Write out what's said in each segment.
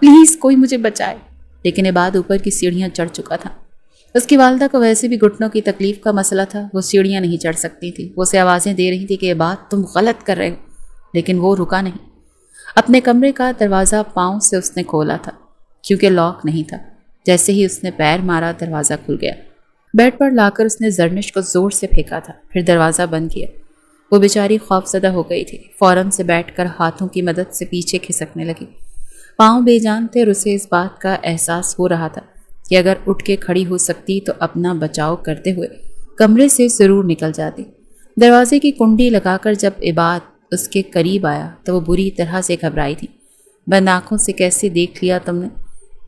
Please کوئی مجھے بچائے۔ لیکن عباد اوپر کی سیڑھیاں چڑھ چکا تھا۔ اس کی والدہ کو ویسے بھی گھٹنوں کی تکلیف کا مسئلہ تھا، وہ سیڑھیاں نہیں چڑھ سکتی تھی۔ وہ اسے آوازیں دے رہی تھی کہ عباد تم غلط کر رہے ہو، لیکن وہ رکا نہیں۔ اپنے کمرے کا دروازہ پاؤں سے اس نے کھولا تھا کیونکہ لاک نہیں تھا۔ جیسے ہی اس نے پیر مارا دروازہ کھل گیا۔ بیڈ پر لا کر اس نے زرنش کو زور سے پھینکا تھا، پھر دروازہ بند کیا۔ وہ بیچاری خوفزدہ ہو گئی تھی، فوراً سے بیٹھ کر ہاتھوں کی مدد سے پیچھے کھسکنے لگی۔ پاؤں بے جان تھے اور اسے اس بات کا احساس ہو رہا تھا کہ اگر اٹھ کے کھڑی ہو سکتی تو اپنا بچاؤ کرتے ہوئے کمرے سے ضرور نکل جاتی۔ دروازے کی کنڈی لگا کر جب عباد اس کے قریب آیا تو وہ بری طرح سے گھبرائی تھی۔ بند آنکھوں سے کیسے دیکھ لیا تم نے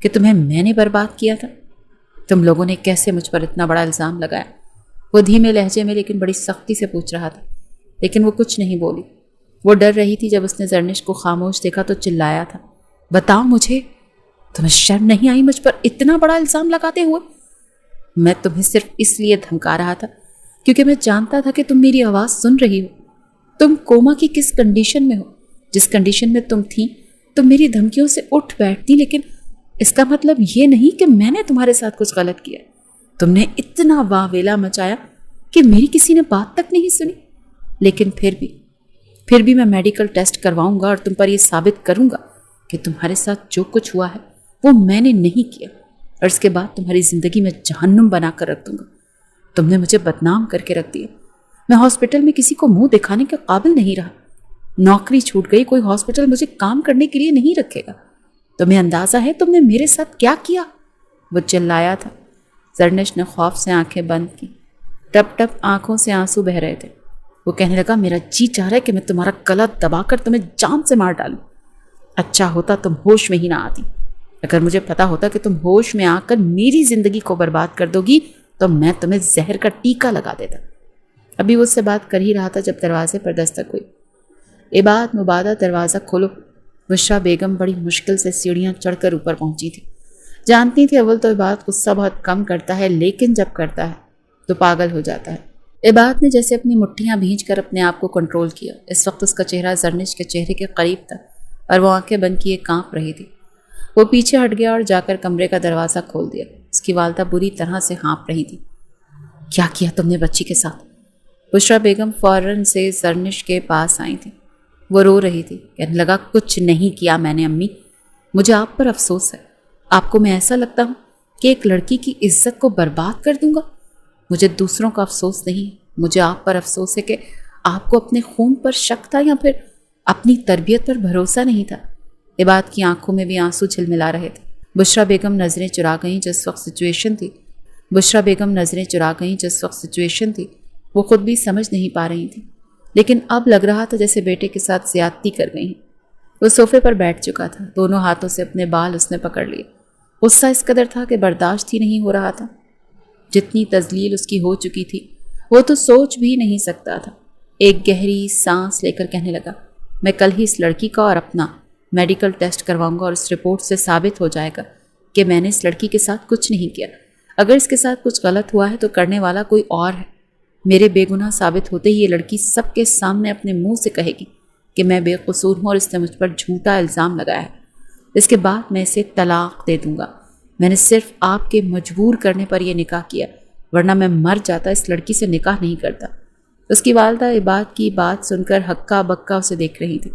کہ تمہیں میں نے برباد کیا تھا؟ تم لوگوں نے کیسے مجھ پر اتنا بڑا الزام لگایا؟ وہ دھیمے لہجے میں لیکن بڑی سختی سے پوچھ رہا تھا، لیکن وہ کچھ نہیں بولی۔ وہ ڈر رہی تھی۔ جب اس نے زرنش کو خاموش دیکھا تو چلایا تھا، بتاؤ مجھے، تمہیں شرم نہیں آئی مجھ پر اتنا بڑا الزام لگاتے ہوئے؟ میں تمہیں صرف اس لیے دھمکا رہا تھا کیونکہ میں جانتا تھا کہ تم میری آواز سن رہی ہو۔ تم کوما کی کس کنڈیشن میں ہو؟ جس کنڈیشن میں تم تھی تم میری دھمکیوں سے اٹھ بیٹھتی، لیکن اس کا مطلب یہ نہیں کہ میں نے تمہارے ساتھ کچھ غلط کیا۔ تم نے اتنا واویلا مچایا کہ میری کسی نے بات تک نہیں سنی۔ لیکن پھر بھی میں میڈیکل ٹیسٹ کرواؤں گا اور تم پر یہ ثابت کروں گا کہ تمہارے ساتھ جو کچھ ہوا ہے وہ میں نے نہیں کیا، اور اس کے بعد تمہاری زندگی میں جہنم بنا کر رکھ دوں گا۔ تم نے مجھے بدنام کر کے رکھ دیا۔ میں ہاسپٹل میں کسی کو منہ دکھانے کے قابل نہیں رہا۔ نوکری چھوٹ گئی، کوئی ہاسپٹل مجھے کام کرنے کے لیے نہیں رکھے گا۔ تمہیں اندازہ ہے تم نے میرے ساتھ کیا کیا؟ وہ چلایا تھا۔ زرنش نے خوف سے آنکھیں بند کی، ٹپ ٹپ آنکھوں سے آنسو بہ رہے تھے۔ وہ کہنے لگا، میرا جی چاہ رہا ہے کہ میں تمہارا گلا دبا کر تمہیں جان سے مار ڈالوں۔ اچھا ہوتا تم ہوش میں ہی نہ آتی۔ اگر مجھے پتا ہوتا کہ تم ہوش میں آ کر میری زندگی کو برباد کر دو گی تو میں تمہیں زہر کا ٹیکا لگا دیتا۔ ابھی وہ اس سے بات کر ہی رہا تھا جب دروازے پر دستک ہوئی۔ عباد مبادہ دروازہ کھولو۔ بشرا بیگم بڑی مشکل سے سیڑھیاں چڑھ کر اوپر پہنچی تھی۔ جانتی تھی اول تو عباد غصہ بہت کم کرتا ہے، لیکن جب کرتا ہے تو پاگل ہو جاتا ہے۔ عباد نے جیسے اپنی مٹھیاں بھینچ کر اپنے آپ کو کنٹرول کیا۔ اس وقت اس کا چہرہ زرنش کے چہرے کے قریب تھا اور وہ آنکھیں بند کیے کانپ رہی تھی۔ وہ پیچھے ہٹ گیا اور جا کر کمرے کا دروازہ کھول دیا۔ اس کی والدہ بری طرح سے ہانپ رہی تھی۔ کیا کیا تم نے بچی کے ساتھ؟ بشرا بیگم فوراً سے زرنش کے پاس آئی تھی۔ وہ رو رہی تھی، کہنے لگا، کچھ نہیں کیا میں نے امی، مجھے آپ پر افسوس ہے۔ آپ کو میں ایسا لگتا ہوں کہ ایک لڑکی کی عزت کو برباد کر دوں گا؟ مجھے دوسروں کا افسوس نہیں، مجھے آپ پر افسوس ہے کہ آپ کو اپنے خون پر شک تھا یا پھر اپنی تربیت پر بھروسہ نہیں تھا۔ عباد کی آنکھوں میں بھی آنسو جھلملا رہے تھے۔ بشرا بیگم نظریں چرا گئیں جس وقت سچویشن تھی وہ خود بھی سمجھ نہیں پا رہی تھی، لیکن اب لگ رہا تھا جیسے بیٹے کے ساتھ زیادتی کر گئی ہیں۔ وہ صوفے پر بیٹھ چکا تھا، دونوں ہاتھوں سے اپنے بال اس نے پکڑ لیے۔ غصہ اس قدر تھا کہ برداشت ہی نہیں ہو رہا تھا۔ جتنی تذلیل اس کی ہو چکی تھی وہ تو سوچ بھی نہیں سکتا تھا۔ ایک گہری سانس لے کر کہنے لگا، میں کل ہی اس لڑکی کا اور اپنا میڈیکل ٹیسٹ کرواؤں گا اور اس رپورٹ سے ثابت ہو جائے گا کہ میں نے اس لڑکی کے ساتھ کچھ نہیں کیا۔ اگر اس کے ساتھ کچھ غلط ہوا ہے تو کرنے والا کوئی اور ہے۔ میرے بے گناہ ثابت ہوتے ہی یہ لڑکی سب کے سامنے اپنے منہ سے کہے گی کہ میں بے قصور ہوں اور اس نے مجھ پر جھوٹا الزام لگایا ہے۔ اس کے بعد میں اسے طلاق دے دوں گا۔ میں نے صرف آپ کے مجبور کرنے پر یہ نکاح کیا، ورنہ میں مر جاتا، اس لڑکی سے نکاح نہیں کرتا۔ اس کی والدہ عباد کی بات سن کر ہکا بکا اسے دیکھ رہی تھی۔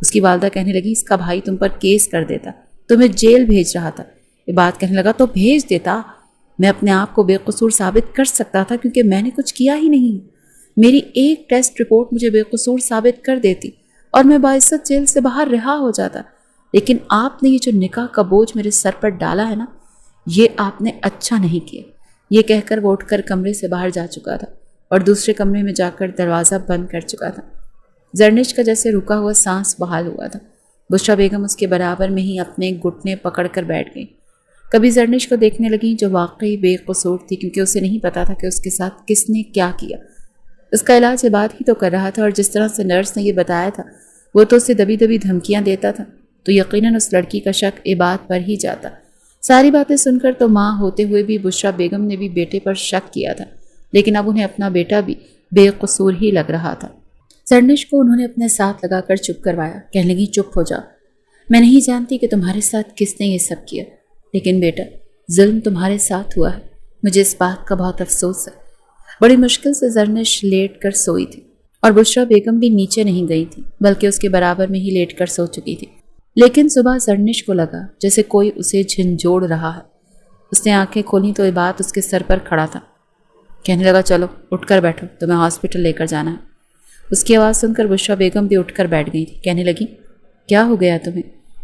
اس کی والدہ کہنے لگی، اس کا بھائی تم پر کیس کر دیتا، تمہیں جیل بھیج رہا تھا۔ عباد کہنے لگا، تو بھیج دیتا، میں اپنے آپ کو بے قصور ثابت کر سکتا تھا کیونکہ میں نے کچھ کیا ہی نہیں۔ میری ایک ٹیسٹ رپورٹ مجھے بے قصور ثابت کر دیتی اور میں باعزت جیل سے باہر رہا ہو جاتا۔ لیکن آپ نے یہ جو نکاح کا بوجھ میرے سر پر ڈالا ہے نا، یہ آپ نے اچھا نہیں کیا۔ یہ کہہ کر وہ اٹھ کر کمرے سے باہر جا چکا تھا اور دوسرے کمرے میں جا کر دروازہ بند کر چکا تھا۔ زرنش کا جیسے رکا ہوا سانس بحال ہوا تھا۔ بشرا بیگم اس کے برابر میں ہی اپنے گھٹنے پکڑ کر بیٹھ گئی۔ کبھی زرنش کو دیکھنے لگیں جو واقعی بے قصور تھی، کیونکہ اسے نہیں پتا تھا کہ اس کے ساتھ کس نے کیا کیا۔ اس کا علاج عباد ہی تو کر رہا تھا، اور جس طرح سے نرس نے یہ بتایا تھا وہ تو اسے دبی دبی دھمکیاں دیتا تھا، تو یقیناً اس لڑکی کا شک عباد پر ہی جاتا۔ ساری باتیں سن کر تو ماں ہوتے ہوئے بھی بشرا بیگم نے بھی بیٹے پر شک کیا تھا، لیکن اب انہیں اپنا بیٹا بھی بے قصور ہی لگ رہا تھا۔ زرنش کو انہوں نے اپنے ساتھ لگا کر چپ کروایا، کہنے لگی، چپ ہو جا، میں نہیں جانتی کہ تمہارے ساتھ کس نے یہ سب کیا، لیکن بیٹا ظلم تمہارے ساتھ ہوا ہے، مجھے اس بات کا بہت افسوس ہے۔ بڑی مشکل سے زرنش لیٹ کر سوئی تھی اور بشرا بیگم بھی نیچے نہیں گئی تھی بلکہ اس کے برابر میں ہی لیٹ کر سو چکی تھی، لیکن صبح زرنش کو لگا جیسے کوئی اسے جھنجھوڑ رہا ہے۔ اس نے آنکھیں کھولیں تو یہ بات اس کے سر پر کھڑا تھا۔ کہنے لگا چلو اٹھ کر بیٹھو، تمہیں ہاسپٹل لے کر جانا ہے۔ اس کی آواز سن کر بشرا بیگم بھی اٹھ کر بیٹھ گئی تھی۔ کہنے لگی کیا ہو گیا تمہیں؟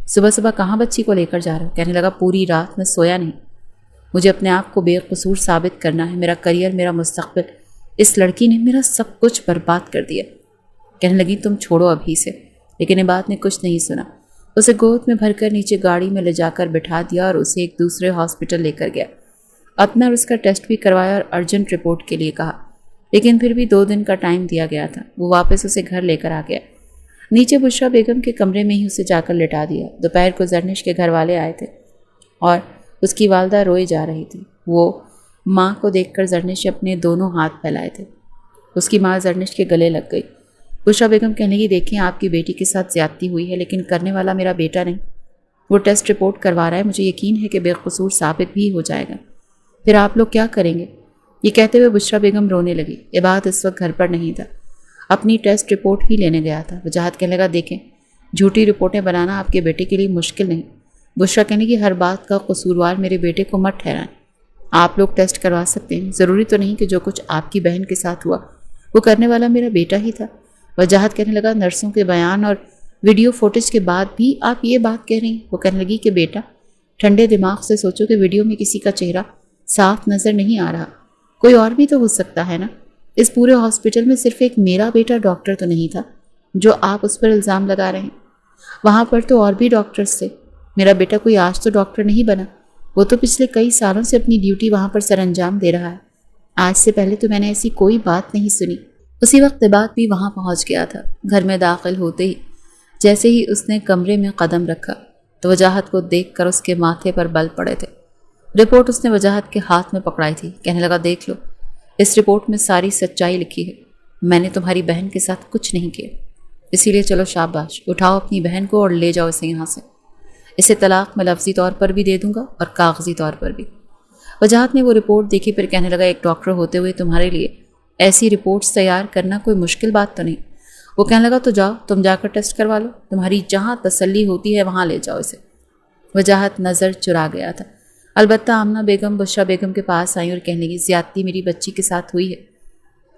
صبح صبح کہاں بچی کو لے کر جا رہے ہو؟ کہنے لگا پوری رات میں سویا نہیں، مجھے اپنے آپ کو بے قصور ثابت کرنا ہے، میرا کریئر، میرا مستقبل، اس لڑکی نے میرا سب کچھ برباد کر دیا۔ کہنے لگی تم چھوڑو ابھی سے، لیکن یہ بات نے کچھ نہیں سنا۔ اسے گود میں بھر کر نیچے گاڑی میں لے جا کر بٹھا دیا اور اسے ایک دوسرے ہاسپٹل لے کر گیا۔ اپنا اور اس کا ٹیسٹ بھی کروایا اور ارجنٹ رپورٹ کے لیے کہا، لیکن پھر بھی 2 دن کا ٹائم دیا گیا تھا۔ وہ واپس اسے گھر لے کر آ گیا۔ نیچے بشرا بیگم کے کمرے میں ہی اسے جا کر لٹا دیا۔ دوپہر کو زرنش کے گھر والے آئے تھے اور اس کی والدہ روئے جا رہی تھی۔ وہ ماں کو دیکھ کر زرنش نے اپنے دونوں ہاتھ پھیلائے تھے۔ اس کی ماں زرنش کے گلے لگ گئی۔ بشرا بیگم کہنے لگی دیکھیں آپ کی بیٹی کے ساتھ زیادتی ہوئی ہے، لیکن کرنے والا میرا بیٹا نہیں، وہ ٹیسٹ رپورٹ کروا رہا ہے، مجھے یقین ہے کہ بے قصور ثابت بھی ہو جائے گا، پھر آپ لوگ کیا کریں گے؟ یہ کہتے ہوئے بشرا بیگم رونے لگی۔ عباد اس وقت گھر پر نہیں تھا، اپنی ٹیسٹ رپورٹ ہی لینے گیا تھا۔ وجاہت کہنے لگا دیکھیں جھوٹی رپورٹیں بنانا آپ کے بیٹے کے لیے مشکل نہیں۔ بشرا کہنے کی ہر بات کا قصوروار میرے بیٹے کو مت ٹھہرائیں، آپ لوگ ٹیسٹ کروا سکتے ہیں، ضروری تو نہیں کہ جو کچھ آپ کی بہن کے ساتھ ہوا وہ کرنے والا میرا بیٹا ہی تھا۔ وجاہت کہنے لگا نرسوں کے بیان اور ویڈیو فوٹیج کے بعد بھی آپ یہ بات کہہ رہی ہیں؟ وہ کہنے لگی کہ بیٹا ٹھنڈے دماغ سے سوچو کہ ویڈیو میں کسی کا چہرہ صاف نظر نہیں آ رہا، کوئی اور بھی تو ہو سکتا ہے نا۔ اس پورے ہاسپٹل میں صرف ایک میرا بیٹا ڈاکٹر تو نہیں تھا جو آپ اس پر الزام لگا رہے ہیں، وہاں پر تو اور بھی ڈاکٹرز تھے۔ میرا بیٹا کوئی آج تو ڈاکٹر نہیں بنا، وہ تو پچھلے کئی سالوں سے اپنی ڈیوٹی وہاں پر سر انجام دے رہا ہے۔ آج سے پہلے تو میں نے ایسی کوئی بات نہیں سنی۔ اسی وقت عباد بھی وہاں پہنچ گیا تھا۔ گھر میں داخل ہوتے ہی جیسے ہی اس نے کمرے میں قدم رکھا تو وجاہت کو دیکھ کر اس کے ماتھے پر بل پڑے تھے۔ رپورٹ اس نے وجاہت کے ہاتھ میں پکڑائی تھی۔ کہنے لگا دیکھ لو، اس رپورٹ میں ساری سچائی لکھی ہے، میں نے تمہاری بہن کے ساتھ کچھ نہیں کیا، اسی لیے چلو شاباش، اٹھاؤ اپنی بہن کو اور لے جاؤ اسے یہاں سے۔ اسے طلاق میں لفظی طور پر بھی دے دوں گا اور کاغذی طور پر بھی۔ وجاہت نے وہ رپورٹ دیکھی، پھر کہنے لگا ایک ڈاکٹر ہوتے ہوئے تمہارے لیے ایسی رپورٹس تیار کرنا کوئی مشکل بات تو نہیں۔ وہ کہنے لگا تو جاؤ، تم جا کر ٹیسٹ کروا لو، تمہاری جہاں تسلی ہوتی ہے وہاں لے جاؤ اسے۔ وجاہت نظر چرا گیا تھا۔ البتہ آمنہ بیگم بشرا بیگم کے پاس آئیں اور کہنے لگی زیادتی میری بچی کے ساتھ ہوئی ہے،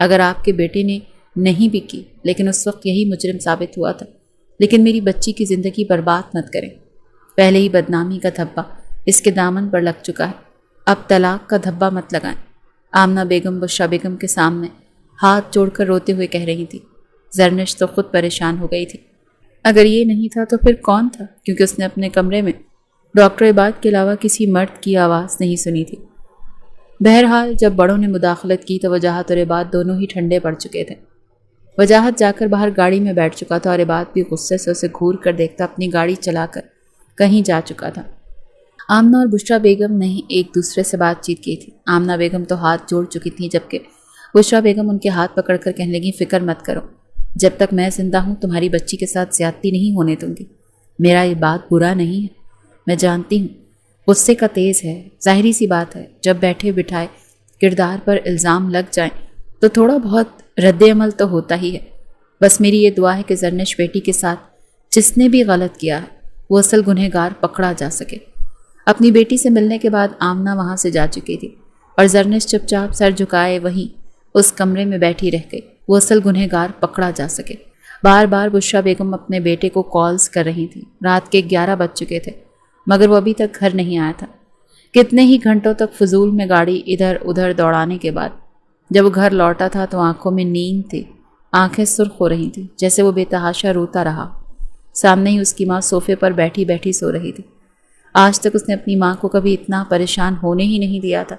اگر آپ کے بیٹے نے نہیں بھی کی، لیکن اس وقت یہی مجرم ثابت ہوا تھا، لیکن میری بچی کی زندگی برباد مت کریں، پہلے ہی بدنامی کا دھبا اس کے دامن پر لگ چکا ہے، اب طلاق کا دھبا مت لگائیں۔ آمنہ بیگم بشرا بیگم کے سامنے ہاتھ جوڑ کر روتے ہوئے کہہ رہی تھی۔ زرنش تو خود پریشان ہو گئی تھی۔ اگر یہ نہیں تھا تو پھر کون تھا؟ کیونکہ اس نے اپنے کمرے میں ڈاکٹر عباد کے علاوہ کسی مرد کی آواز نہیں سنی تھی۔ بہرحال جب بڑوں نے مداخلت کی تو وجاہت اور عباد دونوں ہی ٹھنڈے پڑ چکے تھے۔ وجاہت جا کر باہر گاڑی میں بیٹھ چکا تھا اور عباد بھی غصے سے اسے گھور کر دیکھتا اپنی گاڑی چلا کر کہیں جا چکا تھا۔ آمنہ اور بشرا بیگم نے ایک دوسرے سے بات چیت کی تھی۔ آمنہ بیگم تو ہاتھ جوڑ چکی تھیں، جبکہ بشرا بیگم ان کے ہاتھ پکڑ کر کہنے لگیں فکر مت کرو، جب تک میں زندہ ہوں تمہاری بچی کے ساتھ زیادتی نہیں ہونے دوں گی۔ میرا یہ بات برا نہیں ہے، میں جانتی ہوں غصے کا تیز ہے، ظاہری سی بات ہے، جب بیٹھے بٹھائے کردار پر الزام لگ جائیں تو تھوڑا بہت رد عمل تو ہوتا ہی ہے۔ بس میری یہ دعا ہے کہ زرنش بیٹی کے ساتھ جس نے بھی غلط کیا ہے وہ اصل گنہگار پکڑا جا سکے۔ اپنی بیٹی سے ملنے کے بعد آمنہ وہاں سے جا چکی تھی اور زرنش چپ چاپ سر جھکائے وہیں اس کمرے میں بیٹھی رہ گئی، وہ اصل گنہگار پکڑا جا سکے۔ بار بار بشرا بیگم اپنے بیٹے کو کالز کر رہی تھیں۔ رات کے 11 بج چکے تھے مگر وہ ابھی تک گھر نہیں آیا تھا۔ کتنے ہی گھنٹوں تک فضول میں گاڑی ادھر ادھر دوڑانے کے بعد جب وہ گھر لوٹا تھا تو آنکھوں میں نیند تھی، آنکھیں سرخ ہو رہی تھیں جیسے وہ بے تحاشا روتا رہا۔ سامنے ہی اس کی ماں صوفے پر بیٹھی بیٹھی سو رہی تھی۔ آج تک اس نے اپنی ماں کو کبھی اتنا پریشان ہونے ہی نہیں دیا تھا۔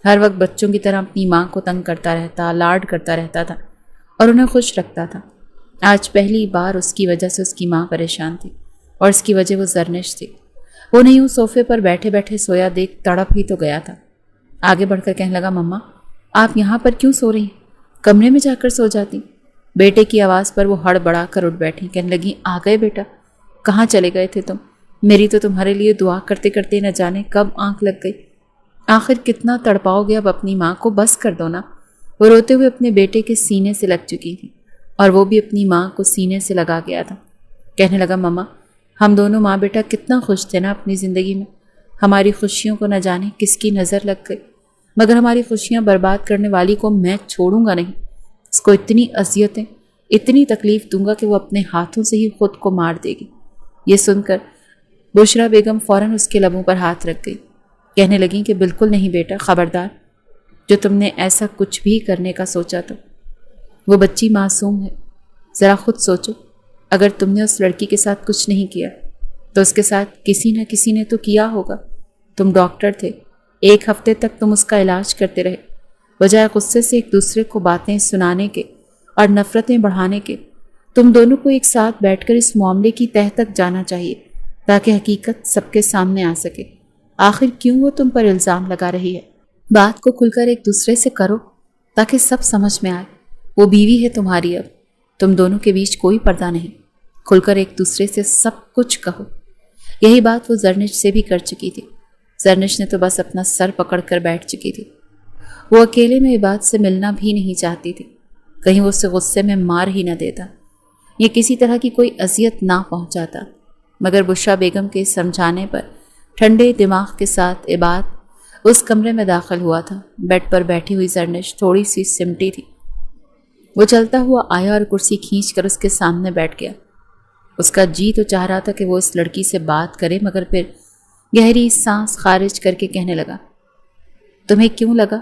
ہر وقت بچوں کی طرح اپنی ماں کو تنگ کرتا رہتا، لاڈ کرتا رہتا تھا اور انہیں خوش رکھتا تھا۔ آج پہلی بار اس کی وجہ سے اس کی ماں پریشان تھی اور اس کی وجہ وہ زرنش تھی۔ وہ نہیں یوں صوفے پر بیٹھے بیٹھے سویا دیکھ تڑپ ہی تو گیا تھا۔ آگے بڑھ کر کہنے لگا مما آپ یہاں پر کیوں سو رہی ہیں؟ کمرے میں جا کر سو جاتی۔ بیٹے کی آواز پر وہ ہڑبڑا کر اٹھ بیٹھی، کہنے لگی آ گئے بیٹا، کہاں چلے گئے تھے تم؟ میری تو تمہارے لیے دعا کرتے کرتے نہ جانے کب آنکھ لگ گئی۔ آخر کتنا تڑپاؤ گے اب اپنی ماں کو، بس کر دو نا۔ وہ روتے ہوئے اپنے بیٹے کے سینے سے لگ چکی تھی اور وہ بھی اپنی ماں کو سینے سے لگا گیا تھا۔ کہنے لگا، ماما ہم دونوں ماں بیٹا کتنا خوش تھے نا اپنی زندگی میں۔ ہماری خوشیوں کو نہ جانے کس کی نظر لگ گئی، مگر ہماری خوشیاں برباد کرنے والی کو میں چھوڑوں گا نہیں۔ اس کو اتنی اذیتیں، اتنی تکلیف دوں گا کہ وہ اپنے ہاتھوں سے ہی خود کو مار دے گی۔ یہ سن کر بشرا بیگم فوراً اس کے لبوں پر ہاتھ رکھ گئی۔ کہنے لگیں کہ بالکل نہیں بیٹا، خبردار، جو تم نے ایسا کچھ بھی کرنے کا سوچا تو وہ بچی معصوم ہے۔ ذرا خود سوچو، اگر تم نے اس لڑکی کے ساتھ کچھ نہیں کیا تو اس کے ساتھ کسی نہ کسی نے تو کیا ہوگا۔ تم ڈاکٹر تھے، 1 ہفتے تک تم اس کا علاج کرتے رہے، بجائے غصے سے ایک دوسرے کو باتیں سنانے کے اور نفرتیں بڑھانے کے۔ تم دونوں کو ایک ساتھ بیٹھ کر اس معاملے کی تہہ تک جانا چاہیے تاکہ حقیقت سب کے سامنے آ سکے۔ آخر کیوں وہ تم پر الزام لگا رہی ہے؟ بات کو کھل کر ایک دوسرے سے کرو تاکہ سب سمجھ میں آئے۔ وہ بیوی ہے تمہاری، اب تم دونوں کے بیچ کوئی پردہ نہیں۔ کھل کر ایک دوسرے سے سب کچھ کہو۔ یہی بات وہ زرنش سے بھی کر چکی تھی۔ زرنش نے تو بس اپنا سر پکڑ کر بیٹھ چکی تھی۔ وہ اکیلے میں عباد سے ملنا بھی نہیں چاہتی تھی، کہیں وہ اسے غصے میں مار ہی نہ دیتا یا کسی طرح کی کوئی اذیت نہ پہنچاتا۔ مگر بشرا بیگم کے سمجھانے پر ٹھنڈے دماغ کے ساتھ عباد اس کمرے میں داخل ہوا تھا۔ بیڈ پر بیٹھی ہوئی زرنش تھوڑی سی سمٹی تھی۔ وہ چلتا ہوا آیا اور کرسی کھینچ کر اس کے سامنے بیٹھ گیا۔ اس کا جی تو چاہ رہا تھا کہ وہ اس لڑکی سے بات کرے، مگر پھر گہری سانس خارج کر کے کہنے لگا، تمہیں کیوں لگا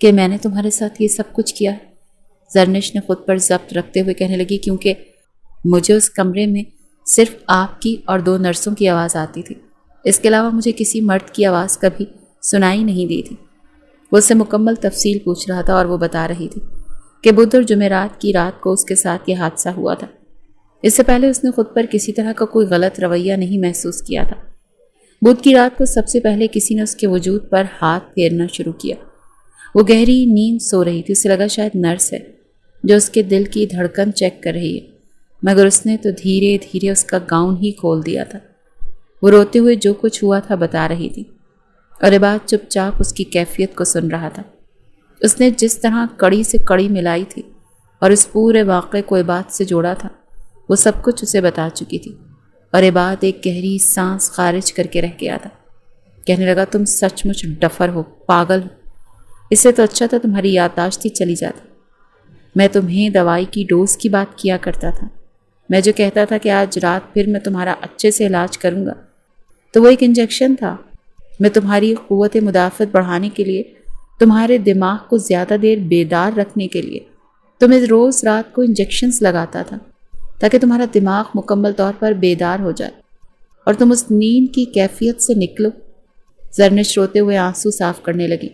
کہ میں نے تمہارے ساتھ یہ سب کچھ کیا ہے؟ زرنش نے خود پر ضبط رکھتے ہوئے کہنے لگی، کیونکہ مجھے اس کمرے میں صرف آپ کی اور 2 نرسوں کی آواز آتی تھی، اس کے علاوہ مجھے کسی مرد کی آواز کبھی سنائی نہیں دی تھی۔ وہ اس سے مکمل تفصیل پوچھ رہا تھا اور وہ بتا رہی تھی کہ بدھ اور جمعرات کی رات کو اس کے ساتھ یہ حادثہ ہوا تھا۔ اس سے پہلے اس نے خود پر کسی طرح کا کوئی غلط رویہ نہیں محسوس کیا تھا۔ بدھ کی رات کو سب سے پہلے کسی نے اس کے وجود پر ہاتھ پھیرنا شروع کیا۔ وہ گہری نیند سو رہی تھی، اسے لگا شاید نرس ہے جو اس کے دل کی دھڑکن چیک کر رہی ہے، مگر اس نے تو دھیرے دھیرے اس کا گاؤن ہی کھول دیا تھا۔ وہ روتے ہوئے جو کچھ ہوا تھا بتا رہی تھی اور عباد چپ چاپ اس کی کیفیت کو سن رہا تھا۔ اس نے جس طرح کڑی سے کڑی ملائی تھی اور اس پورے واقعے کو عباد سے جوڑا تھا، وہ سب کچھ اسے بتا چکی تھی، اور عباد ایک گہری سانس خارج کر کے رہ گیا تھا۔ کہنے لگا، تم سچ مچ ڈفر ہو، پاگل ہو۔ اس سے تو اچھا تھا تمہاری یادداشت ہی چلی جاتی۔ میں تمہیں دوائی کی ڈوز کی بات کیا کرتا تھا، میں جو کہتا تھا کہ آج رات پھر میں تمہارا اچھے سے علاج کروں گا، تو وہ ایک انجیکشن تھا۔ میں تمہاری قوت مدافعت بڑھانے کے لیے، تمہارے دماغ کو زیادہ دیر بیدار رکھنے کے لیے تمہیں روز رات کو انجیکشنز لگاتا تھا تاکہ تمہارا دماغ مکمل طور پر بیدار ہو جائے اور تم اس نیند کی کیفیت سے نکلو۔ زرنش روتے ہوئے آنسو صاف کرنے لگی۔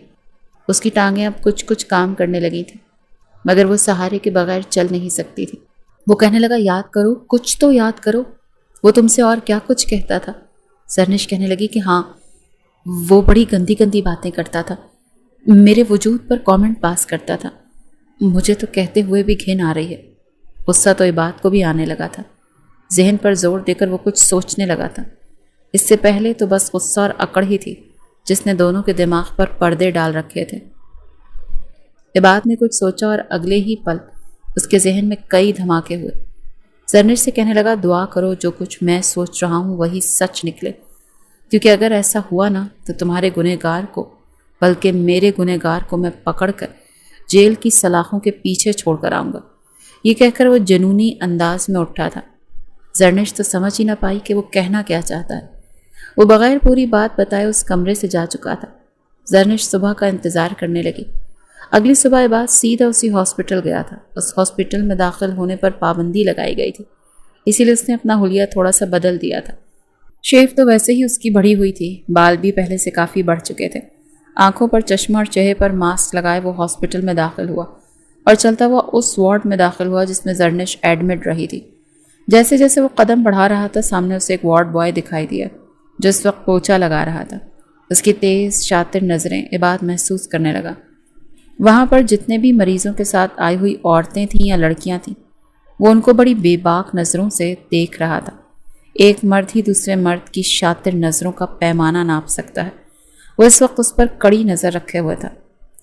اس کی ٹانگیں اب کچھ کچھ کام کرنے لگی تھیں، مگر وہ سہارے کے بغیر چل نہیں سکتی تھی۔ وہ کہنے لگا، یاد کرو، کچھ تو یاد کرو، وہ تم سے اور کیا کچھ کہتا تھا؟ زرنش کہنے لگی کہ ہاں، وہ بڑی گندی گندی باتیں کرتا تھا، میرے وجود پر کامنٹ پاس کرتا تھا۔ مجھے تو کہتے ہوئے بھی گھن آ رہی ہے۔ غصہ تو عباد کو بھی آنے لگا تھا۔ ذہن پر زور دے کر وہ کچھ سوچنے لگا تھا۔ اس سے پہلے تو بس غصہ اور اکڑ ہی تھی جس نے دونوں کے دماغ پر پردے ڈال رکھے تھے۔ عباد نے کچھ سوچا اور اگلے ہی پل اس کے ذہن میں کئی دھماکے ہوئے۔ زرنش سے کہنے لگا، دعا کرو جو کچھ میں سوچ رہا ہوں وہی سچ نکلے، کیونکہ اگر ایسا ہوا نا تو تمہارے گنہگار کو، بلکہ میرے گنہگار کو میں پکڑ کر جیل کی سلاخوں کے پیچھے چھوڑ کر آؤں گا۔ یہ کہہ کر وہ جنونی انداز میں اٹھا تھا۔ زرنش تو سمجھ ہی نہ پائی کہ وہ کہنا کیا چاہتا ہے۔ وہ بغیر پوری بات بتائے اس کمرے سے جا چکا تھا۔ زرنش صبح کا انتظار کرنے لگی۔ اگلی صبح عباد سیدھا اسی ہاسپٹل گیا تھا۔ اس ہاسپٹل میں داخل ہونے پر پابندی لگائی گئی تھی، اسی لیے اس نے اپنا حلیہ تھوڑا سا بدل دیا تھا۔ شیو تو ویسے ہی اس کی بڑھی ہوئی تھی، بال بھی پہلے سے کافی بڑھ چکے تھے۔ آنکھوں پر چشمہ اور چہرے پر ماسک لگائے وہ ہاسپٹل میں داخل ہوا اور چلتا ہوا اس وارڈ میں داخل ہوا جس میں زرنش ایڈمٹ رہی تھی۔ جیسے جیسے وہ قدم بڑھا رہا تھا، سامنے اسے ایک وارڈ بوائے دکھائی دیا جو اس وقت پوچھا لگا رہا تھا۔ اس کی تیز شاطر نظریں عباد محسوس کرنے لگا۔ وہاں پر جتنے بھی مریضوں کے ساتھ آئی ہوئی عورتیں تھیں یا لڑکیاں تھیں، وہ ان کو بڑی بے باک نظروں سے دیکھ رہا تھا۔ ایک مرد ہی دوسرے مرد کی شاطر نظروں کا پیمانہ ناپ سکتا ہے۔ وہ اس وقت اس پر کڑی نظر رکھے ہوئے تھا۔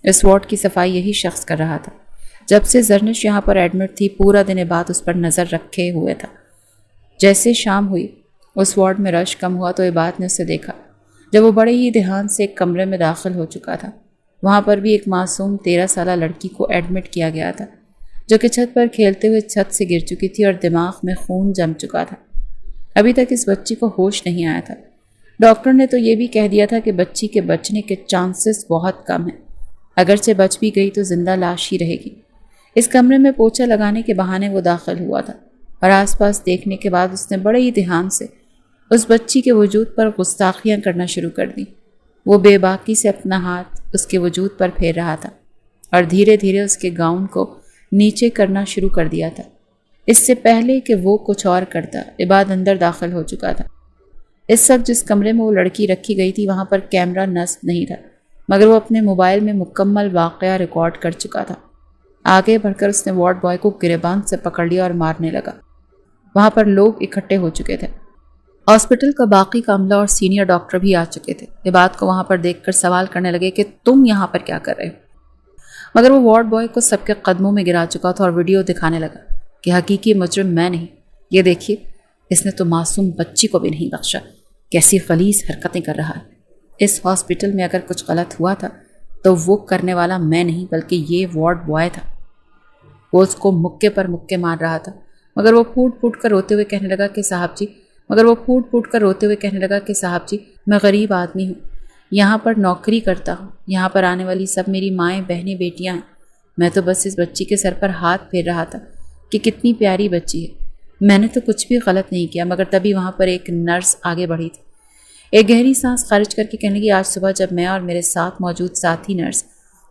اس وارڈ کی صفائی یہی شخص کر رہا تھا۔ جب سے زرنش یہاں پر ایڈمٹ تھی پورا دن عباد اس پر نظر رکھے ہوئے تھا۔ جیسے شام ہوئی اس وارڈ میں رش کم ہوا تو عباد نے اسے دیکھا جب وہ بڑے ہی دھیان سے ایک کمرے میں داخل ہو چکا تھا۔ وہاں پر بھی ایک معصوم 13 سالہ لڑکی کو ایڈمٹ کیا گیا تھا جو کہ چھت پر کھیلتے ہوئے چھت سے گر چکی تھی اور دماغ میں خون جم چکا تھا۔ ابھی تک اس بچی کو ہوش نہیں آیا تھا۔ ڈاکٹر نے تو یہ بھی کہہ دیا تھا کہ بچی کے بچنے کے چانسز بہت کم ہیں، اگرچہ بچ بھی گئی تو زندہ لاش ہی رہے گی۔ اس کمرے میں پوچھا لگانے کے بہانے وہ داخل ہوا تھا اور آس پاس دیکھنے کے بعد اس نے بڑے ہی دھیان سے اس بچی کے وجود پر گستاخیاں کرنا شروع کر دیں۔ وہ بے باکی سے اپنا ہاتھ اس کے وجود پر پھیر رہا تھا اور دھیرے دھیرے اس کے گاؤن کو نیچے کرنا شروع کر دیا تھا۔ اس سے پہلے کہ وہ کچھ اور کرتا عباد اندر داخل ہو چکا تھا۔ اس وقت جس کمرے میں وہ لڑکی رکھی گئی تھی وہاں پر کیمرہ نصب نہیں تھا، مگر وہ اپنے موبائل میں مکمل واقعہ ریکارڈ کر چکا تھا۔ آگے بڑھ کر اس نے وارڈ بوائے کو گریبان سے پکڑ لیا اور مارنے لگا۔ وہاں پر لوگ اکٹھے ہو چکے تھے۔ ہاسپٹل کا باقی کا عملہ اور سینئر ڈاکٹر بھی آ چکے تھے۔ عباد کو وہاں پر دیکھ کر سوال کرنے لگے کہ تم یہاں پر کیا کر رہے ہو؟ مگر وہ وارڈ بوائے کو سب کے قدموں میں گرا چکا تھا اور ویڈیو دکھانے لگا کہ حقیقی مجرم میں نہیں، یہ دیکھیے اس نے تو معصوم بچی کو بھی نہیں بخشا، کیسی غلیظ حرکتیں کر رہا ہے۔ اس ہاسپٹل میں اگر کچھ غلط ہوا تھا تو وہ کرنے والا میں نہیں بلکہ یہ وارڈ بوائے تھا۔ وہ اس کو مکے پر مکے مار رہا تھا مگر وہ پھوٹ پھوٹ کر روتے ہوئے کہنے لگا کہ صاحب جی میں غریب آدمی ہوں، یہاں پر نوکری کرتا ہوں، یہاں پر آنے والی سب میری مائیں بہنیں بیٹیاں ہیں، میں تو بس اس بچی کے سر پر ہاتھ پھیر رہا تھا کہ کتنی پیاری بچی ہے، میں نے تو کچھ بھی غلط نہیں کیا۔ مگر تبھی وہاں پر ایک نرس آگے بڑھی تھی۔ ایک گہری سانس خارج کر کے کہنے لگی آج صبح جب میں اور میرے ساتھ موجود ساتھی نرس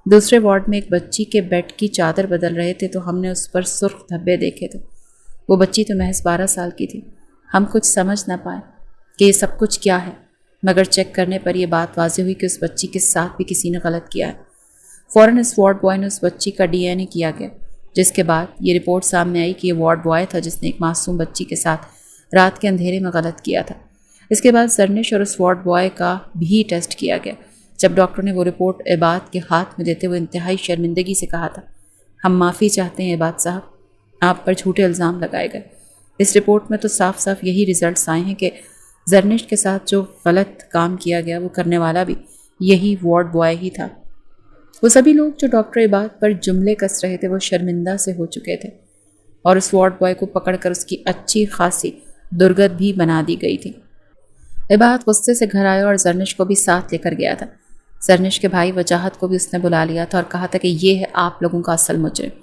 دوسرے وارڈ میں ایک بچی کے بیڈ کی چادر بدل رہے تھے تو ہم نے اس پر سرخ دھبے دیکھے تھے۔ وہ بچی تو محض 12 سال کی تھی۔ ہم کچھ سمجھ نہ پائے کہ یہ سب کچھ کیا ہے، مگر چیک کرنے پر یہ بات واضح ہوئی کہ اس بچی کے ساتھ بھی کسی نے غلط کیا ہے۔ فوراً اس وارڈ بوائے نے اس بچی کا DNA کیا گیا، جس کے بعد یہ رپورٹ سامنے آئی کہ یہ وارڈ بوائے تھا جس نے ایک معصوم بچی کے ساتھ رات کے اندھیرے میں غلط کیا تھا۔ اس کے بعد زرنش اور اس وارڈ بوائے کا بھی ٹیسٹ کیا گیا۔ جب ڈاکٹر نے وہ رپورٹ عباد کے ہاتھ میں دیتے ہوئے انتہائی شرمندگی سے کہا تھا، ہم معافی چاہتے ہیں عباد صاحب، آپ پر جھوٹے الزام لگائے گئے۔ اس رپورٹ میں تو صاف صاف یہی ریزلٹس آئے ہیں کہ زرنش کے ساتھ جو غلط کام کیا گیا وہ کرنے والا بھی یہی وارڈ بوائے ہی تھا۔ وہ سبھی لوگ جو ڈاکٹر عباد پر جملے کس رہے تھے وہ شرمندہ سے ہو چکے تھے اور اس وارڈ بوائے کو پکڑ کر اس کی اچھی خاصی درگت بھی بنا دی گئی تھی۔ عباد غصے سے گھر آیا اور زرنش کو بھی ساتھ لے کر گیا تھا۔ زرنش کے بھائی وجاہت کو بھی اس نے بلا لیا تھا اور کہا تھا کہ یہ ہے آپ لوگوں کا اصل مجرم۔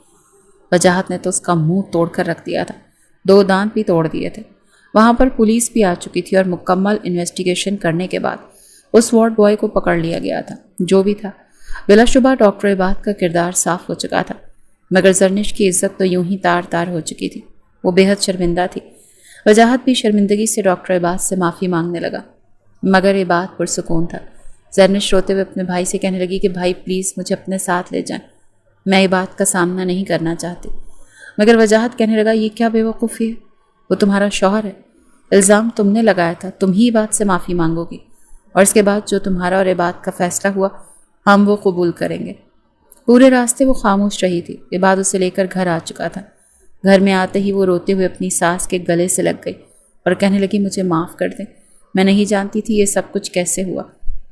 وجاہت نے تو اس کا منہ توڑ کر رکھ دیا تھا، 2 دانت بھی توڑ دیے تھے۔ وہاں پر پولیس بھی آ چکی تھی اور مکمل انویسٹیگیشن کرنے کے بعد اس وارڈ بوائے کو پکڑ لیا گیا تھا۔ جو بھی تھا بلا شبہ ڈاکٹر عباد کا کردار صاف ہو چکا تھا، مگر زرنش کی عزت تو یوں ہی تار تار ہو چکی تھی۔ وہ بے حد شرمندہ تھی۔ وجاہت بھی شرمندگی سے ڈاکٹر عباد سے معافی مانگنے لگا، مگر عباد پرسکون تھا۔ زرنش روتے ہوئے اپنے بھائی سے کہنے لگی کہ بھائی پلیز مجھے اپنے ساتھ لے جائیں، میں عباد کا سامنا نہیں کرنا چاہتی۔ مگر وجاہت کہنے لگا یہ کیا بے وقوفی ہے، وہ تمہارا شوہر ہے، الزام تم نے لگایا تھا، تم ہی عباد سے معافی مانگو گی اور اس کے بعد جو تمہارا اور عباد کا فیصلہ ہوا ہم وہ قبول کریں گے۔ پورے راستے وہ خاموش رہی تھی۔ عباد اسے لے کر گھر آ چکا تھا۔ گھر میں آتے ہی وہ روتے ہوئے اپنی ساس کے گلے سے لگ گئی اور کہنے لگی مجھے معاف کر دیں، میں نہیں جانتی تھی یہ سب کچھ کیسے ہوا،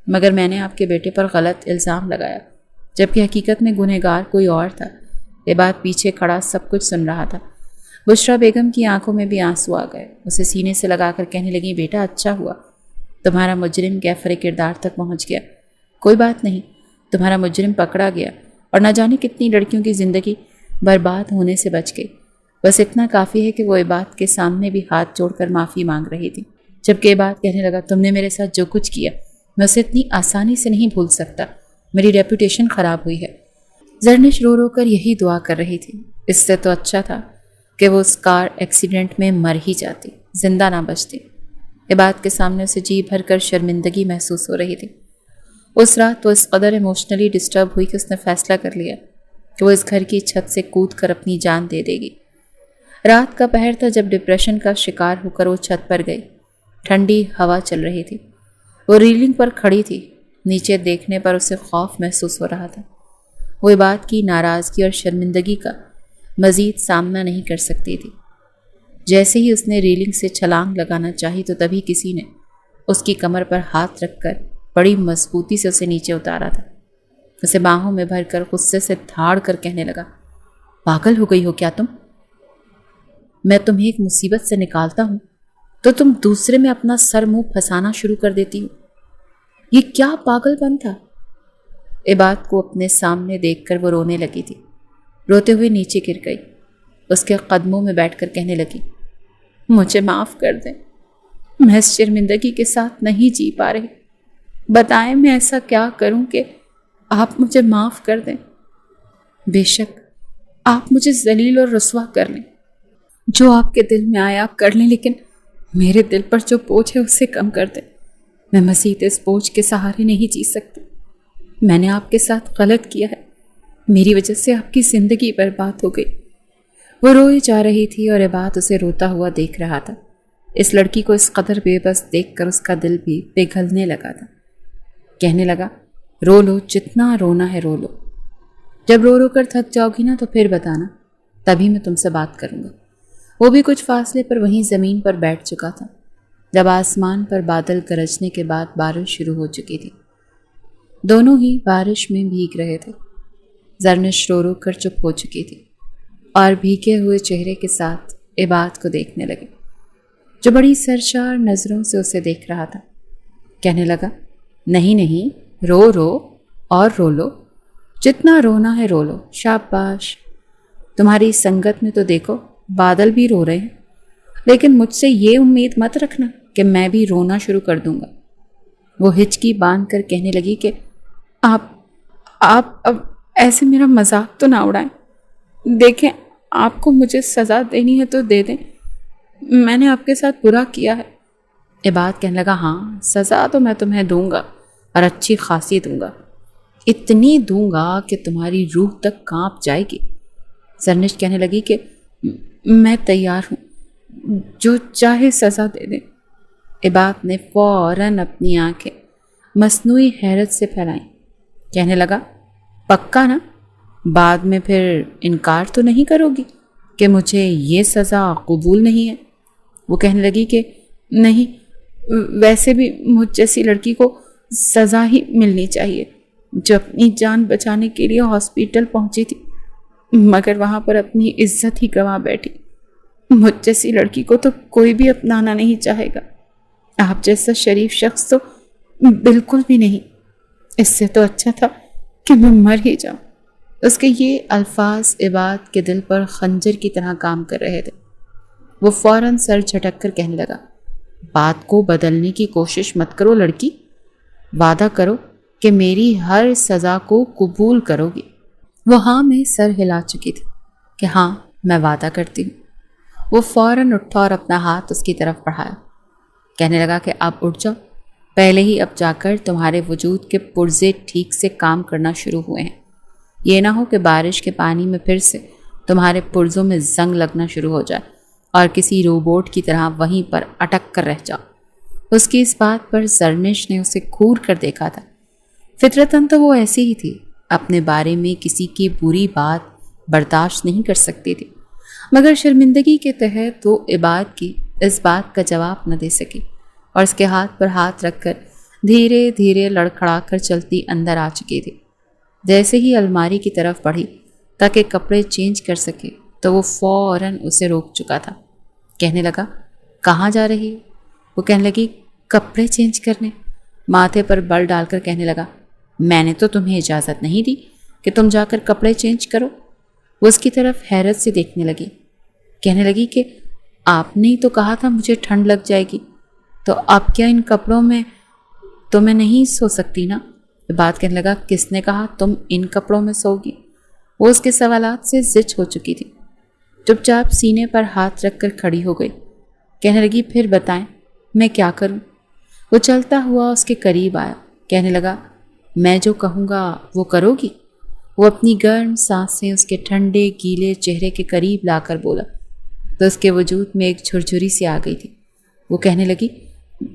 مگر میں نے آپ کے بیٹے پر غلط الزام لگایا جبکہ حقیقت میں گنہگار کوئی اور تھا۔ عباد پیچھے کھڑا سب کچھ سن رہا تھا۔ بشرا بیگم کی آنکھوں میں بھی آنسو آ گئے۔ اسے سینے سے لگا کر کہنے لگی بیٹا اچھا ہوا تمہارا مجرم کیفر کردار تک پہنچ گیا، کوئی بات نہیں، تمہارا مجرم پکڑا گیا اور نہ جانے کتنی لڑکیوں کی زندگی برباد ہونے سے بچ گئی۔ بس اتنا کافی ہے کہ وہ عباد کے سامنے بھی ہاتھ جوڑ کر معافی مانگ رہی تھی، جبکہ عباد کہنے لگا تم نے میرے ساتھ جو کچھ کیا میں اسے اتنی آسانی سے نہیں بھول سکتا، میری ریپوٹیشن خراب ہوئی ہے۔ زرنش رو رو کر یہی دعا کر رہی تھی، اس سے تو اچھا تھا کہ وہ اس کار ایکسیڈنٹ میں مر ہی جاتی، زندہ نہ بچتی۔ عباد کے سامنے اسے جی بھر کر شرمندگی محسوس ہو رہی تھی۔ اس رات وہ اس قدر ایموشنلی ڈسٹرب ہوئی کہ اس نے فیصلہ کر لیا کہ وہ اس گھر کی چھت سے کود کر اپنی جان دے دے گی۔ رات کا پہر تھا جب ڈپریشن کا شکار ہو کر وہ چھت پر گئی ٹھنڈی ہوا چل رہی تھی۔ وہ ریلنگ پر کھڑی تھی۔ نیچے دیکھنے پر اسے خوف محسوس ہو رہا تھا۔ وہ عباد کی ناراضگی اور شرمندگی کا مزید سامنا نہیں کر سکتی تھی۔ جیسے ہی اس نے ریلنگ سے چھلانگ لگانا چاہی تو تبھی کسی نے اس کی کمر پر ہاتھ رکھ کر بڑی مضبوطی سے اسے نیچے اتارا تھا۔ اسے باہوں میں بھر کر غصے سے دھاڑ کر کہنے لگا، پاگل ہو گئی ہو کیا تم؟ میں تمہیں ایک مصیبت سے نکالتا ہوں تو تم دوسرے میں اپنا سر منہ پھنسانا شروع کر دیتی ہو۔ یہ کیا پاگل پن تھا؟ عباد کو اپنے سامنے دیکھ کر وہ رونے لگی تھی۔ روتے ہوئے نیچے گر گئی۔ اس کے قدموں میں بیٹھ کر کہنے لگی، مجھے معاف کر دیں، میں اس شرمندگی کے ساتھ نہیں جی پا رہی۔ بتائیں میں ایسا کیا کروں کہ آپ مجھے معاف کر دیں؟ بے شک آپ مجھے ذلیل اور رسوا کر لیں، جو آپ کے دل میں آئے آپ کر لیں، لیکن میرے دل پر جو بوجھ ہے اسے کم کر دیں۔ میں مزید اس بوجھ کے سہارے نہیں جی سکتی۔ میں نے آپ کے ساتھ غلط کیا ہے، میری وجہ سے آپ کی زندگی برباد ہو گئی۔ وہ روئی جا رہی تھی اور عباد اسے روتا ہوا دیکھ رہا تھا۔ اس لڑکی کو اس قدر بے بس دیکھ کر اس کا دل بھی پگھلنے لگا تھا۔ کہنے لگا، رو لو، جتنا رونا ہے رو لو۔ جب رو رو کر تھک جاؤ گی نا تو پھر بتانا، تبھی میں تم سے بات کروں گا۔ وہ بھی کچھ فاصلے پر وہیں زمین پر بیٹھ چکا تھا جب آسمان پر بادل گرجنے کے بعد بارش شروع ہو چکی تھی۔ دونوں ہی بارش میں بھیگ رہے تھے۔ زرنش رو رو کر چپ ہو چکی تھی اور بھیگے ہوئے چہرے کے ساتھ عباد کو دیکھنے لگے، جو بڑی سرشار نظروں سے اسے دیکھ رہا تھا۔ کہنے لگا، نہیں نہیں، رو رو اور رو لو، جتنا رونا ہے رو لو، شاباش۔ تمہاری سنگت میں تو دیکھو بادل بھی رو رہے ہیں، لیکن مجھ سے یہ امید مت رکھنا کہ میں بھی رونا شروع کر دوں گا۔ وہ ہچکی باندھ کر کہنے لگی کہ آپ اب ایسے میرا مذاق تو نہ اڑائیں۔ دیکھیں، آپ کو مجھے سزا دینی ہے تو دے دیں، میں نے آپ کے ساتھ برا کیا ہے۔ عباد کہنے لگا، ہاں سزا تو میں تمہیں دوں گا اور اچھی خاصی دوں گا، اتنی دوں گا کہ تمہاری روح تک کانپ جائے گی۔ زرنش کہنے لگی کہ میں تیار ہوں، جو چاہے سزا دے دیں۔ عباد نے فوراً اپنی آنکھیں مصنوعی حیرت سے پھیلائیں۔ کہنے لگا، پکا نا؟ بعد میں پھر انکار تو نہیں کرو گی کہ مجھے یہ سزا قبول نہیں ہے؟ وہ کہنے لگی کہ نہیں، ویسے بھی مجھ جیسی لڑکی کو سزا ہی ملنی چاہیے، جو اپنی جان بچانے کے لیے ہاسپیٹل پہنچی تھی مگر وہاں پر اپنی عزت ہی گنوا بیٹھی۔ مجھ جیسی لڑکی کو تو کوئی بھی اپنانا نہیں چاہے گا، آپ جیسا شریف شخص تو بالکل بھی نہیں۔ اس سے تو اچھا تھا کہ میں مر ہی جاؤں۔ اس کے یہ الفاظ عباد کے دل پر خنجر کی طرح کام کر رہے تھے۔ وہ فوراً سر جھٹک کر کہنے لگا، بات کو بدلنے کی کوشش مت کرو لڑکی، وعدہ کرو کہ میری ہر سزا کو قبول کرو گی۔ وہ ہاں میں سر ہلا چکی تھی کہ ہاں میں وعدہ کرتی ہوں۔ وہ فوراً اٹھا اور اپنا ہاتھ اس کی طرف بڑھایا۔ کہنے لگا کہ اب اٹھ جاؤ، پہلے ہی اب جا کر تمہارے وجود کے پرزے ٹھیک سے کام کرنا شروع ہوئے ہیں۔ یہ نہ ہو کہ بارش کے پانی میں پھر سے تمہارے پرزوں میں زنگ لگنا شروع ہو جائے اور کسی روبوٹ کی طرح وہیں پر اٹک کر رہ جاؤ۔ اس کی اس بات پر زرنش نے اسے گھور کر دیکھا تھا۔ فطرتاً تو وہ ایسی ہی تھی، اپنے بارے میں کسی کی بری بات برداشت نہیں کر سکتی تھی، مگر شرمندگی کے تحت وہ عباد کی اس بات کا جواب نہ دے سکی اور اس کے ہاتھ پر ہاتھ رکھ کر دھیرے دھیرے لڑکھڑا کر چلتی اندر آ چکی تھی۔ جیسے ہی الماری کی طرف بڑھی تاکہ کپڑے چینج کر سکے تو وہ فوراً اسے روک چکا تھا۔ کہنے لگا، کہاں جا رہی ہے؟ وہ کہنے لگی، کپڑے چینج کرنے۔ ماتھے پر بل ڈال کر کہنے لگا، میں نے تو تمہیں اجازت نہیں دی کہ تم جا کر کپڑے چینج کرو۔ وہ اس کی طرف حیرت سے دیکھنے لگی۔ کہنے لگی کہ آپ نے تو کہا تھا مجھے ٹھنڈ لگ جائے گی، تو اب کیا ان کپڑوں میں تو میں نہیں سو سکتی نا؟ بات کہنے لگا، کس نے کہا تم ان کپڑوں میں سو گی؟ وہ اس کے سوالات سے زچ ہو چکی تھی۔ چپ چاپ سینے پر ہاتھ رکھ کر کھڑی ہو گئی۔ کہنے لگی، پھر بتائیں میں کیا کروں؟ وہ چلتا ہوا اس کے قریب آیا۔ کہنے لگا، میں جو کہوں گا وہ کرو گی؟ وہ اپنی گرم سانسیں اس کے ٹھنڈے گیلے چہرے کے قریب لا کر بولا تو اس کے وجود میں ایک جھرجھری سی آ گئی تھی۔ وہ کہنے لگی،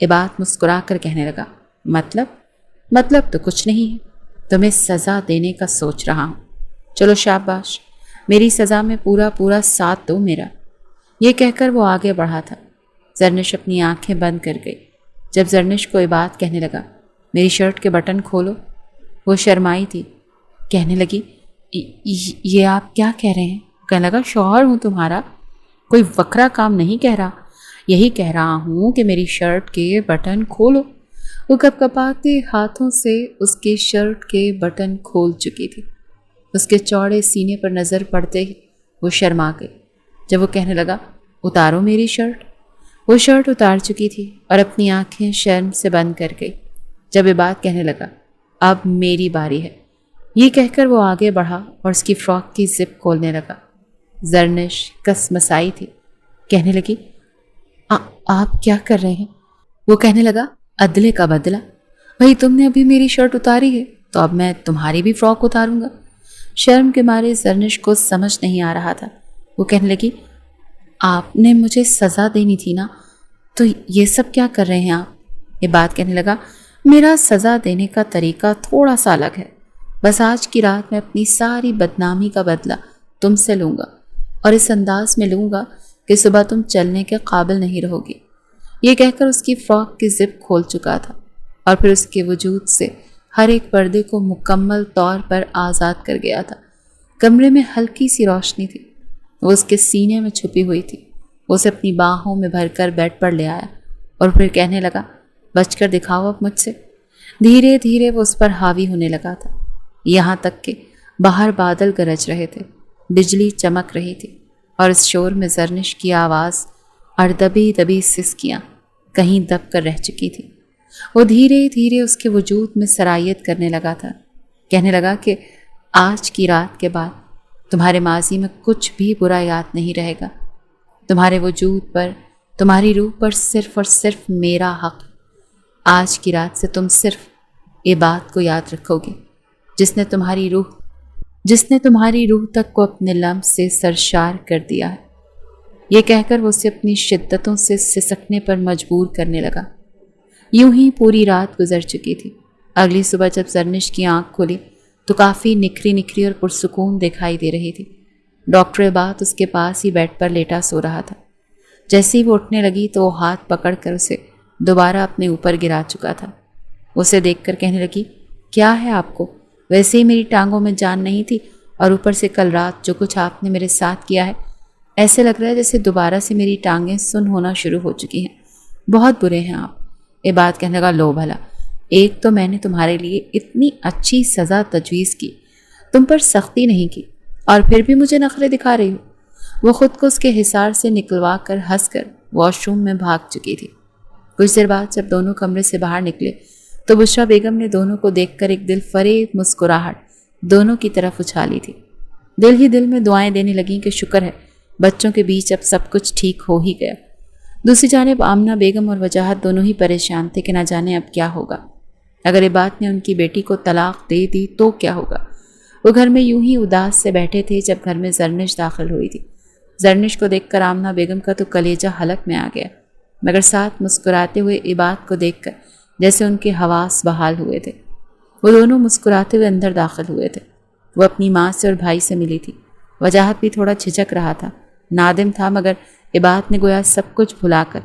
عباد مسکرا کر کہنے لگا، مطلب تو کچھ نہیں ہے، تمہیں سزا دینے کا سوچ رہا ہوں۔ چلو شاباش، میری سزا میں پورا ساتھ دو میرا۔ یہ کہہ کر وہ آگے بڑھا تھا۔ زرنش اپنی آنکھیں بند کر گئی۔ جب زرنش کو عباد کہنے لگا، میری شرٹ کے بٹن کھولو، وہ شرمائی تھی، کہنے لگی، یہ آپ کیا کہہ رہے ہیں؟ کہنے لگا، شوہر ہوں تمہارا، کوئی وکرا کام نہیں کہہ رہا، یہی کہہ رہا ہوں کہ میری شرٹ کے بٹن کھولو۔ وہ کپکپاتے ہاتھوں سے اس کے شرٹ کے بٹن کھول چکی تھی۔ اس کے چوڑے سینے پر نظر پڑتے ہی وہ شرما گئی۔ جب وہ کہنے لگا، اتارو میری شرٹ، وہ شرٹ اتار چکی تھی اور اپنی آنکھیں شرم سے بند کر گئی۔ جب یہ بات کہنے لگا، اب میری باری ہے، یہ کہہ کر وہ آگے بڑھا اور اس کی فراک کی زپ کھولنے لگا۔ زرنش کسمسائی تھی، کہنے لگی، آپ کیا کر رہے ہیں؟ وہ کہنے لگا، عدلے کا بدلہ، بھئی تم نے ابھی میری شرٹ اتاری ہے تو اب میں تمہاری بھی فراک اتاروں گا۔ شرم کے مارے زرنش کو سمجھ نہیں آ رہا تھا۔ وہ کہنے لگی، آپ نے مجھے سزا دینی تھی نا، تو یہ سب کیا کر رہے ہیں آپ؟ یہ بات کہنے لگا، میرا سزا دینے کا طریقہ تھوڑا سا الگ ہے، بس آج کی رات میں اپنی ساری بدنامی کا بدلہ تم سے لوں گا، اور اس انداز میں لوں گا کہ صبح تم چلنے کے قابل نہیں رہو گی۔ یہ کہہ کر اس کی فراک کی زپ کھول چکا تھا اور پھر اس کے وجود سے ہر ایک پردے کو مکمل طور پر آزاد کر گیا تھا۔ کمرے میں ہلکی سی روشنی تھی، وہ اس کے سینے میں چھپی ہوئی تھی۔ وہ اسے اپنی باہوں میں بھر کر بیڈ پر لے آیا اور پھر کہنے لگا، بچ کر دکھاؤ اب مجھ سے۔ دھیرے دھیرے وہ اس پر حاوی ہونے لگا تھا، یہاں تک کہ باہر بادل گرج رہے تھے، بجلی چمک رہی تھی، اور اس شور میں زرنش کی آواز اور دبی دبی سسکیاں کہیں دب کر رہ چکی تھی۔ وہ دھیرے دھیرے اس کے وجود میں سرایت کرنے لگا تھا، کہنے لگا کہ آج کی رات کے بعد تمہارے ماضی میں کچھ بھی برا یاد نہیں رہے گا، تمہارے وجود پر، تمہاری روح پر صرف اور صرف میرا حق۔ آج کی رات سے تم صرف یہ بات کو یاد رکھو گے، جس نے تمہاری روح تک کو اپنے لمس سے سرشار کر دیا ہے۔ یہ کہہ کر وہ اسے اپنی شدتوں سے سسکنے پر مجبور کرنے لگا۔ یوں ہی پوری رات گزر چکی تھی۔ اگلی صبح جب زرنش کی آنکھ کھلی تو کافی نکھری اور پرسکون دکھائی دے رہی تھی۔ ڈاکٹر عباد اس کے پاس ہی بیڈ پر لیٹا سو رہا تھا۔ جیسے ہی وہ اٹھنے لگی تو وہ ہاتھ پکڑ کر اسے دوبارہ اپنے اوپر گرا چکا تھا۔ اسے دیکھ کر کہنے لگی، کیا ہے آپ کو؟ ویسے ہی میری ٹانگوں میں جان نہیں تھی، اور اوپر سے کل رات جو کچھ آپ نے میرے ساتھ کیا ہے، ایسے لگ رہا ہے جیسے دوبارہ سے میری ٹانگیں سن ہونا شروع ہو چکی ہیں۔ بہت برے ہیں آپ۔ یہ بات کہنے لگا، لو بھلا، ایک تو میں نے تمہارے لیے اتنی اچھی سزا تجویز کی، تم پر سختی نہیں کی، اور پھر بھی مجھے نخرے دکھا رہی ہو۔ وہ خود کو اس کے حصار سے نکلوا کر ہنس کر واش روم میں بھاگ چکی تھی۔ کچھ دیر بعد جب دونوں کمرے سے باہر نکلے تو بشریٰ بیگم نے دونوں کو دیکھ کر ایک دل فریب مسکراہٹ دونوں کی طرف اچھالی تھی۔ دل ہی دل میں دعائیں دینے لگیں کہ شکر ہے بچوں کے بیچ اب سب کچھ ٹھیک ہو ہی گیا۔ دوسری جانب آمنہ بیگم اور وجاہت دونوں ہی پریشان تھے کہ نہ جانے اب کیا ہوگا۔ اگر عباد نے ان کی بیٹی کو طلاق دے دی تو کیا ہوگا؟ وہ گھر میں یوں ہی اداس سے بیٹھے تھے جب گھر میں زرنش داخل ہوئی تھی۔ زرنش کو دیکھ کر آمنہ بیگم کا تو کلیجہ حلق میں آ گیا، مگر ساتھ مسکراتے ہوئے عباد کو دیکھ کر جیسے ان کے حواس بحال ہوئے تھے۔ وہ دونوں مسکراتے ہوئے اندر داخل ہوئے تھے۔ وہ اپنی ماں سے اور بھائی سے ملی تھی۔ وجاہت بھی تھوڑا جھجک رہا تھا، نادم تھا، مگر عباد نے گویا سب کچھ بھلا کر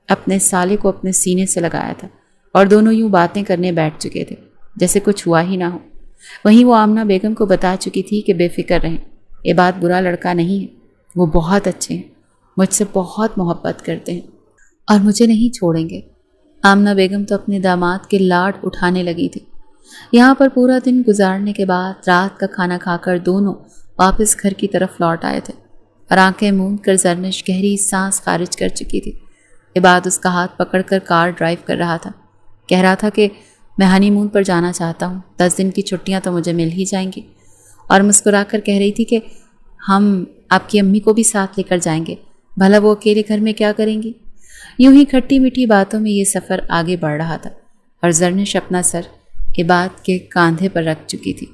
اپنے سالے کو اپنے سینے سے لگایا تھا، اور دونوں یوں باتیں کرنے بیٹھ چکے تھے جیسے کچھ ہوا ہی نہ ہو۔ وہیں وہ آمنہ بیگم کو بتا چکی تھی کہ بے فکر رہیں، عباد برا لڑکا نہیں ہے، وہ بہت اچھے ہیں، مجھ سے بہت محبت کرتے ہیں اور مجھے نہیں چھوڑیں گے۔ آمنہ بیگم تو اپنے داماد کے لاڈ اٹھانے لگی تھی۔ یہاں پر پورا دن گزارنے کے بعد رات کا کھانا کھا کر دونوں واپس گھر کی طرف لوٹ آئے تھے، اور آنکھیں موند کر زرنش گہری سانس خارج کر چکی تھی۔ عباد اس کا ہاتھ پکڑ کر کار ڈرائیو کر رہا تھا، کہہ رہا تھا کہ میں ہنی مون پر جانا چاہتا ہوں، 10 دن کی چھٹیاں تو مجھے مل ہی جائیں گی، اور مسکرا کر کہہ رہی تھی کہ ہم آپ کی امی کو بھی ساتھ لے کر جائیں گے، بھلا وہ اکیلے گھر میں کیا کریں گی۔ یوں ہی کھٹی میٹھی باتوں میں یہ سفر آگے بڑھ رہا تھا، اور زرنش اپنا سر عباد کے کاندھے پر رکھ چکی تھی۔